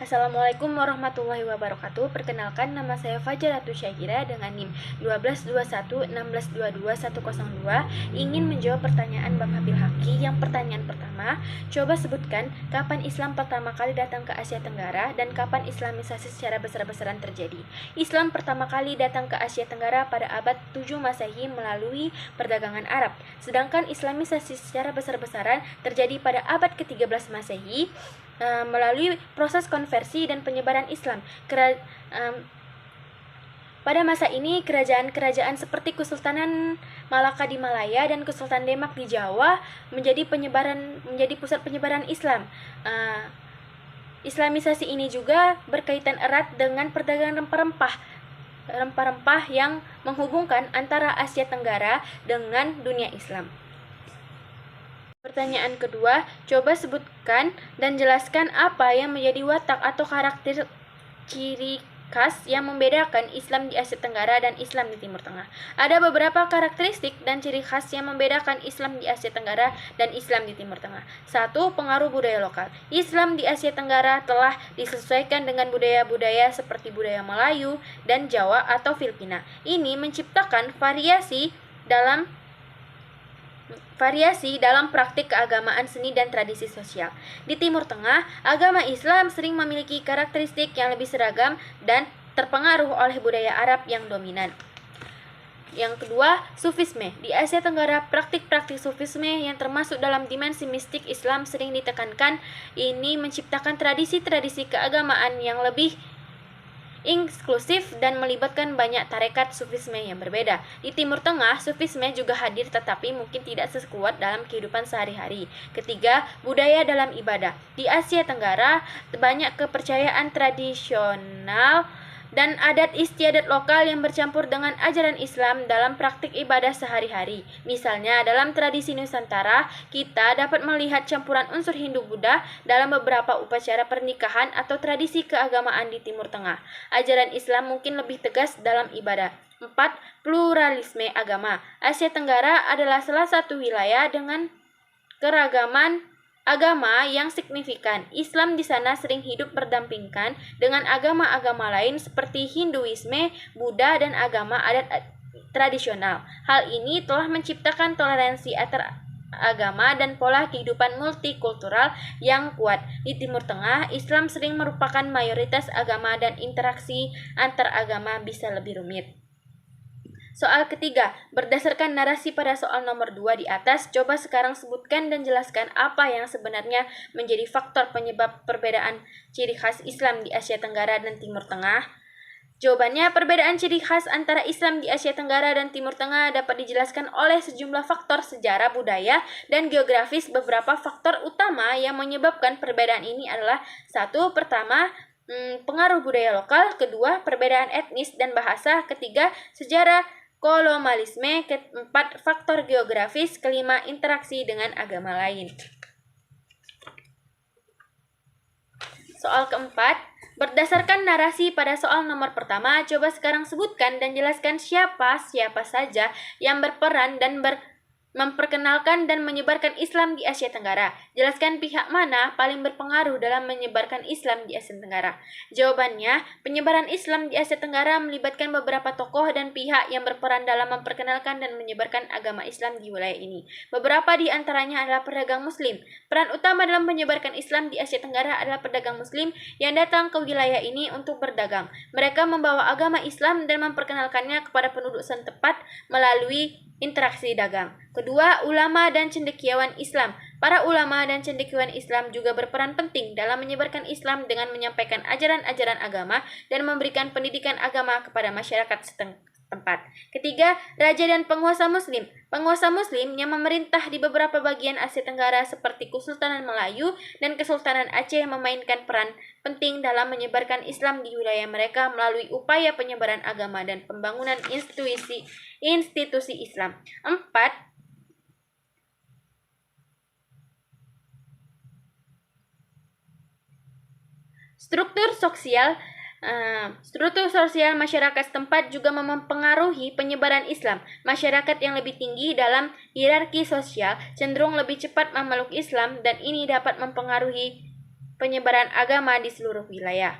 Assalamualaikum warahmatullahi wabarakatuh. Perkenalkan, nama saya Fajratus Syakira dengan NIM 122116222102. Ingin menjawab pertanyaan Bang Habil Haki. Yang pertanyaan pertama, coba sebutkan kapan Islam pertama kali datang ke Asia Tenggara dan kapan Islamisasi secara besar-besaran terjadi. Islam pertama kali datang ke Asia Tenggara pada abad 7 Masehi melalui perdagangan Arab. Sedangkan Islamisasi secara besar-besaran terjadi pada abad ke-13 Masehi melalui proses konversi dan penyebaran Islam. Pada masa ini, kerajaan-kerajaan seperti Kesultanan Malaka di Malaya dan Kesultanan Demak di Jawa menjadi pusat penyebaran Islam. Islamisasi ini juga berkaitan erat dengan perdagangan rempah-rempah yang menghubungkan antara Asia Tenggara dengan dunia Islam. Pertanyaan kedua, coba sebutkan dan jelaskan apa yang menjadi watak atau karakter ciri khas yang membedakan Islam di Asia Tenggara dan Islam di Timur Tengah. Ada beberapa karakteristik dan ciri khas yang membedakan Islam di Asia Tenggara dan Islam di Timur Tengah. 1. Pengaruh budaya lokal. Islam di Asia Tenggara telah disesuaikan dengan budaya-budaya seperti budaya Melayu dan Jawa atau Filipina. Ini menciptakan variasi dalam praktik keagamaan, seni, dan tradisi sosial. Di Timur Tengah, agama Islam sering memiliki karakteristik yang lebih seragam dan terpengaruh oleh budaya Arab yang dominan. Yang kedua, Sufisme. Di Asia Tenggara, praktik-praktik Sufisme yang termasuk dalam dimensi mistik Islam sering ditekankan. Ini menciptakan tradisi-tradisi keagamaan yang lebih inklusif dan melibatkan banyak tarekat Sufisme yang berbeda. Di Timur Tengah, Sufisme juga hadir tetapi mungkin tidak sekuat dalam kehidupan sehari-hari. Ketiga, budaya dalam ibadah. Di Asia Tenggara, banyak kepercayaan tradisional dan adat istiadat lokal yang bercampur dengan ajaran Islam dalam praktik ibadah sehari-hari. Misalnya, dalam tradisi Nusantara, kita dapat melihat campuran unsur Hindu-Buddha dalam beberapa upacara pernikahan atau tradisi keagamaan di Timur Tengah. Ajaran Islam mungkin lebih tegas dalam ibadah. 4. Pluralisme agama. Asia Tenggara adalah salah satu wilayah dengan keragaman agama yang signifikan. Islam di sana sering hidup berdampingan dengan agama-agama lain seperti Hinduisme, Buddha, dan agama adat tradisional. Hal ini telah menciptakan toleransi antar agama dan pola kehidupan multikultural yang kuat. Di Timur Tengah, Islam sering merupakan mayoritas agama dan interaksi antar agama bisa lebih rumit. Soal ketiga, berdasarkan narasi pada soal nomor 2 di atas, coba sekarang sebutkan dan jelaskan apa yang sebenarnya menjadi faktor penyebab perbedaan ciri khas Islam di Asia Tenggara dan Timur Tengah. Jawabannya, perbedaan ciri khas antara Islam di Asia Tenggara dan Timur Tengah dapat dijelaskan oleh sejumlah faktor sejarah, budaya, dan geografis. Beberapa faktor utama yang menyebabkan perbedaan ini adalah: 1. Pertama, pengaruh budaya lokal. Kedua, perbedaan etnis dan bahasa. Ketiga, sejarah kolonialisme. Keempat, faktor geografis. Kelima, interaksi dengan agama lain. Soal keempat, berdasarkan narasi pada soal nomor pertama, coba sekarang sebutkan dan jelaskan siapa saja yang berperan dan memperkenalkan dan menyebarkan Islam di Asia Tenggara. Jelaskan pihak mana paling berpengaruh dalam menyebarkan Islam di Asia Tenggara. Jawabannya, penyebaran Islam di Asia Tenggara melibatkan beberapa tokoh dan pihak yang berperan dalam memperkenalkan dan menyebarkan agama Islam di wilayah ini. Beberapa di antaranya adalah pedagang Muslim. Peran utama dalam menyebarkan Islam di Asia Tenggara adalah pedagang Muslim yang datang ke wilayah ini untuk berdagang. Mereka membawa agama Islam dan memperkenalkannya kepada penduduk setempat melalui interaksi dagang. Kedua, ulama dan cendekiawan Islam. Para ulama dan cendekiawan Islam juga berperan penting dalam menyebarkan Islam dengan menyampaikan ajaran-ajaran agama dan memberikan pendidikan agama kepada masyarakat setempat. Ketiga, raja dan penguasa Muslim. Penguasa Muslim yang memerintah di beberapa bagian Asia Tenggara seperti Kesultanan Melayu dan Kesultanan Aceh memainkan peran penting dalam menyebarkan Islam di wilayah mereka melalui upaya penyebaran agama dan pembangunan institusi Islam. 4. Struktur sosial masyarakat setempat juga mempengaruhi penyebaran Islam. Masyarakat yang lebih tinggi dalam hierarki sosial cenderung lebih cepat memeluk Islam dan ini dapat mempengaruhi penyebaran agama di seluruh wilayah.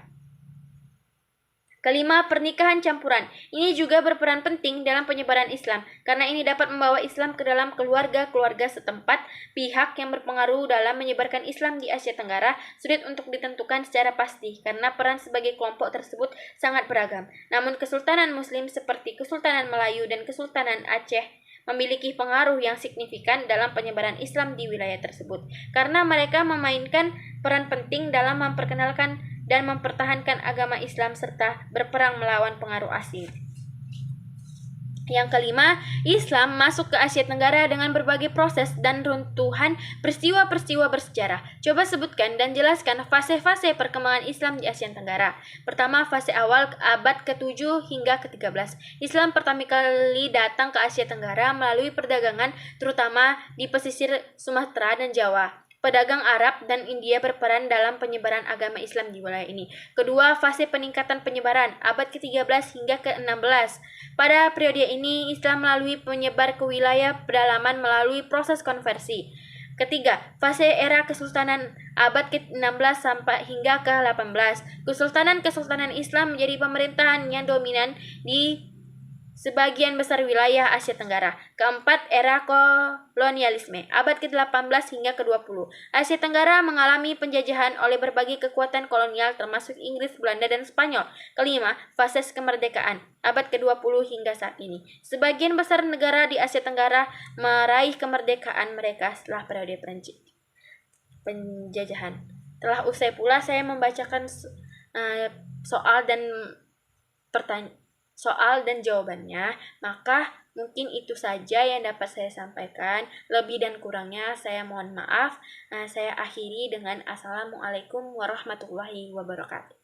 Kelima, pernikahan campuran. Ini juga berperan penting dalam penyebaran Islam, karena ini dapat membawa Islam ke dalam keluarga-keluarga setempat. Pihak yang berpengaruh dalam menyebarkan Islam di Asia Tenggara sulit untuk ditentukan secara pasti, karena peran sebagai kelompok tersebut sangat beragam. Namun Kesultanan Muslim seperti Kesultanan Melayu dan Kesultanan Aceh memiliki pengaruh yang signifikan dalam penyebaran Islam di wilayah tersebut, karena mereka memainkan peran penting dalam memperkenalkan dan mempertahankan agama Islam serta berperang melawan pengaruh asing. Yang kelima, Islam masuk ke Asia Tenggara dengan berbagai proses dan runtuhan peristiwa-peristiwa bersejarah. Coba sebutkan dan jelaskan fase-fase perkembangan Islam di Asia Tenggara. Pertama, fase awal abad ke-7 hingga ke-13. Islam pertama kali datang ke Asia Tenggara melalui perdagangan, terutama di pesisir Sumatera dan Jawa. Pedagang Arab dan India berperan dalam penyebaran agama Islam di wilayah ini. Kedua, fase peningkatan penyebaran, abad ke-13 hingga ke-16. Pada periode ini, Islam melalui penyebar ke wilayah pedalaman melalui proses konversi. Ketiga, fase era Kesultanan, abad ke-16 sampai hingga ke-18. Kesultanan Islam menjadi pemerintahan yang dominan di sebagian besar wilayah Asia Tenggara. Keempat, era kolonialisme, abad ke-18 hingga ke-20. Asia Tenggara mengalami penjajahan oleh berbagai kekuatan kolonial termasuk Inggris, Belanda, dan Spanyol. Kelima, fase kemerdekaan, abad ke-20 hingga saat ini. Sebagian besar negara di Asia Tenggara meraih kemerdekaan mereka setelah periode penjajahan. Telah usai pula saya membacakan soal dan jawabannya, maka mungkin itu saja yang dapat saya sampaikan. Lebih dan kurangnya saya mohon maaf. Saya akhiri dengan Assalamualaikum warahmatullahi wabarakatuh.